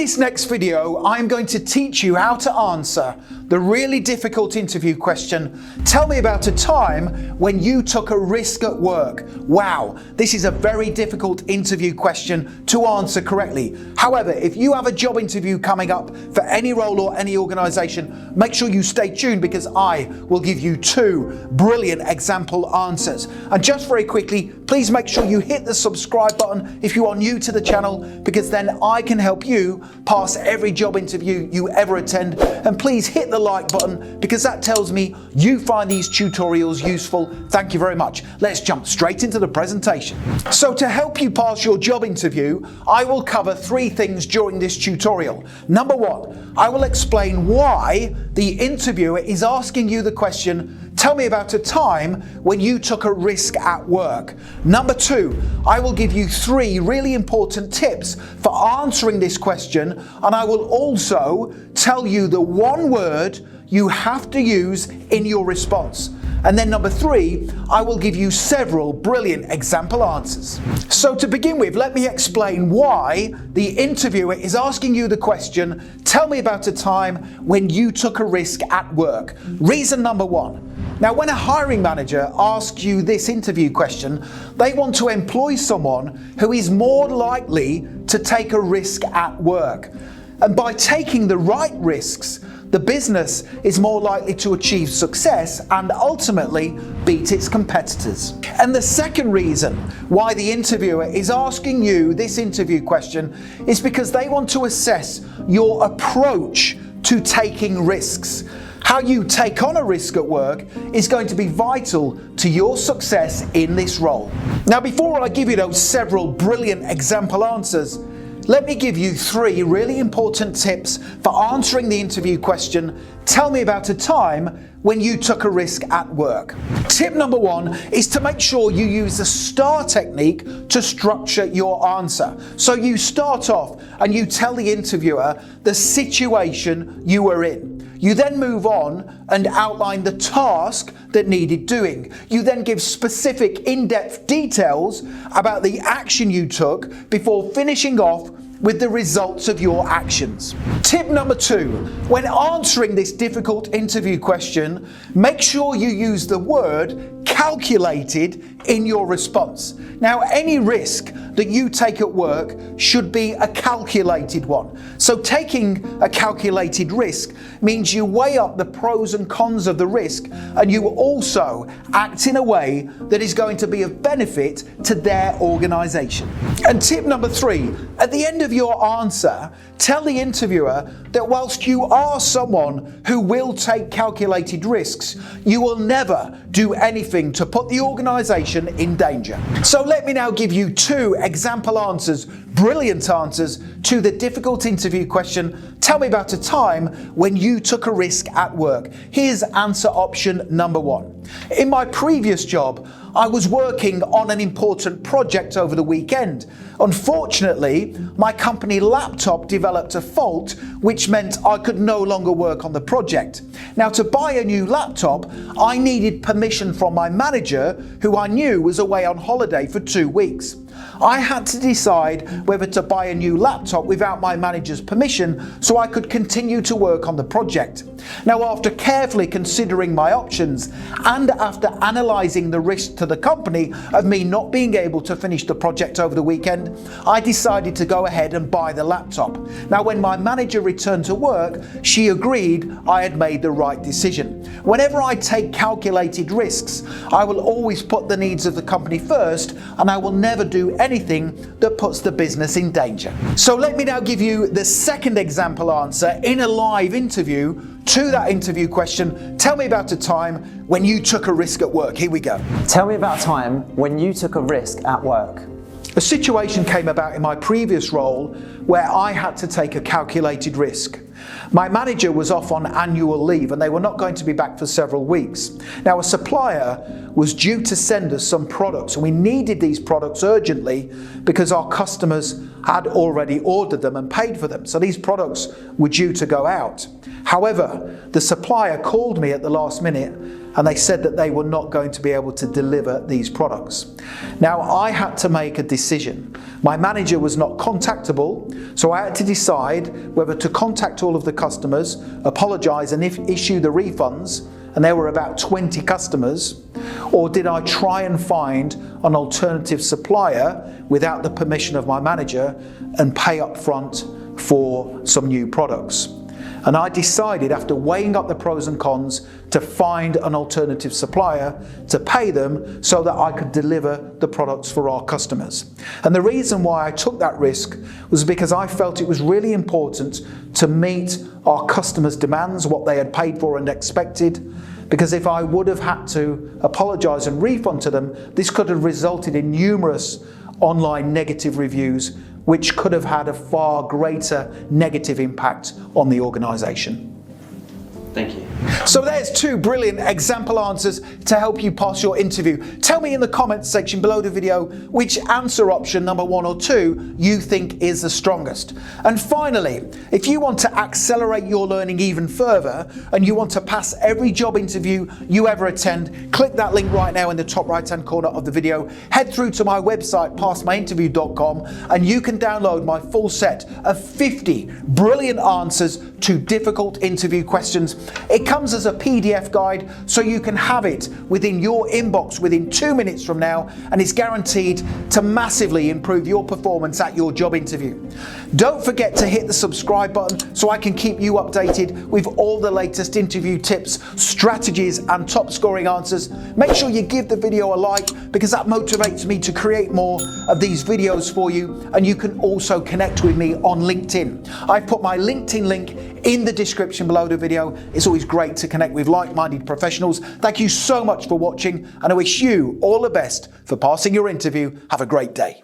In this next video, I'm going to teach you how to answer the really difficult interview question, tell me about a time when you took a risk at work. Wow, this is a very difficult interview question to answer correctly. However, if you have a job interview coming up for any role or any organization, make sure you stay tuned because I will give you 2 brilliant example answers. And just very quickly, please make sure you hit the subscribe button if you are new to the channel, because then I can help you pass every job interview you ever attend. And please hit the like button because that tells me you find these tutorials useful. Thank you very much. Let's jump straight into the presentation. So to help you pass your job interview, I will cover 3 things during this tutorial. Number 1, I will explain why the interviewer is asking you the question, tell me about a time when you took a risk at work. Number 2, I will give you 3 really important tips for answering this question, and I will also tell you the 1 word you have to use in your response. And then number 3, I will give you several brilliant example answers. So to begin with, let me explain why the interviewer is asking you the question, tell me about a time when you took a risk at work. Reason number 1. Now, when a hiring manager asks you this interview question, they want to employ someone who is more likely to take a risk at work. And by taking the right risks, the business is more likely to achieve success and ultimately beat its competitors. And the second reason why the interviewer is asking you this interview question is because they want to assess your approach to taking risks. How you take on a risk at work is going to be vital to your success in this role. Now, before I give you those several brilliant example answers, let me give you 3 really important tips for answering the interview question, tell me about a time when you took a risk at work. Tip number 1 is to make sure you use the STAR technique to structure your answer. So you start off and you tell the interviewer the situation you were in. You then move on and outline the task that needed doing. You then give specific in-depth details about the action you took before finishing off with the results of your actions. Tip number 2, when answering this difficult interview question, make sure you use the word calculated in your response. Now, any risk that you take at work should be a calculated one. So taking a calculated risk means you weigh up the pros and cons of the risk, and you also act in a way that is going to be of benefit to their organization. And tip number 3, at the end of your answer, tell the interviewer that whilst you are someone who will take calculated risks, you will never do anything to put the organization in danger. So let me now give you 2 example answers, brilliant answers to the difficult interview question, tell me about a time when you took a risk at work. Here's answer option number 1. In my previous job, I was working on an important project over the weekend. Unfortunately, my company laptop developed a fault, which meant I could no longer work on the project. Now, to buy a new laptop, I needed permission from my manager, who I knew was away on holiday for 2 weeks. I had to decide whether to buy a new laptop without my manager's permission so I could continue to work on the project. Now, after carefully considering my options and after analysing the risk to the company of me not being able to finish the project over the weekend, I decided to go ahead and buy the laptop. Now, when my manager returned to work, she agreed I had made the right decision. Whenever I take calculated risks, I will always put the needs of the company first, and I will never do anything that puts the business in danger. So let me now give you the second example answer in a live interview to that interview question, tell me about a time when you took a risk at work. Here we go. Tell me about a time when you took a risk at work. A situation came about in my previous role where I had to take a calculated risk. My manager was off on annual leave and they were not going to be back for several weeks. Now, a supplier was due to send us some products and we needed these products urgently because our customers had already ordered them and paid for them. So these products were due to go out. However, the supplier called me at the last minute and they said that they were not going to be able to deliver these products. Now, I had to make a decision. My manager was not contactable, so I had to decide whether to contact all of the customers, apologize and issue the refunds, and there were about 20 customers, or did I try and find an alternative supplier without the permission of my manager and pay up front for some new products. And I decided, after weighing up the pros and cons, to find an alternative supplier to pay them so that I could deliver the products for our customers. And the reason why I took that risk was because I felt it was really important to meet our customers' demands, what they had paid for and expected. Because if I would have had to apologize and refund to them, this could have resulted in numerous online negative reviews, which could have had a far greater negative impact on the organization. Thank you. So there's 2 brilliant example answers to help you pass your interview. Tell me in the comments section below the video which answer option, number 1 or 2, you think is the strongest. And finally, if you want to accelerate your learning even further and you want to pass every job interview you ever attend, click that link right now in the top right hand corner of the video. Head through to my website, passmyinterview.com, and you can download my full set of 50 brilliant answers to difficult interview questions. It comes as a PDF guide, so you can have it within your inbox within 2 minutes from now, and it's guaranteed to massively improve your performance at your job interview. Don't forget to hit the subscribe button so I can keep you updated with all the latest interview tips, strategies and top scoring answers. Make sure you give the video a like, because that motivates me to create more of these videos for you, and you can also connect with me on LinkedIn. I've put my LinkedIn link in the description below the video. It's always great to connect with like-minded professionals. Thank you so much for watching, and I wish you all the best for passing your interview. Have a great day.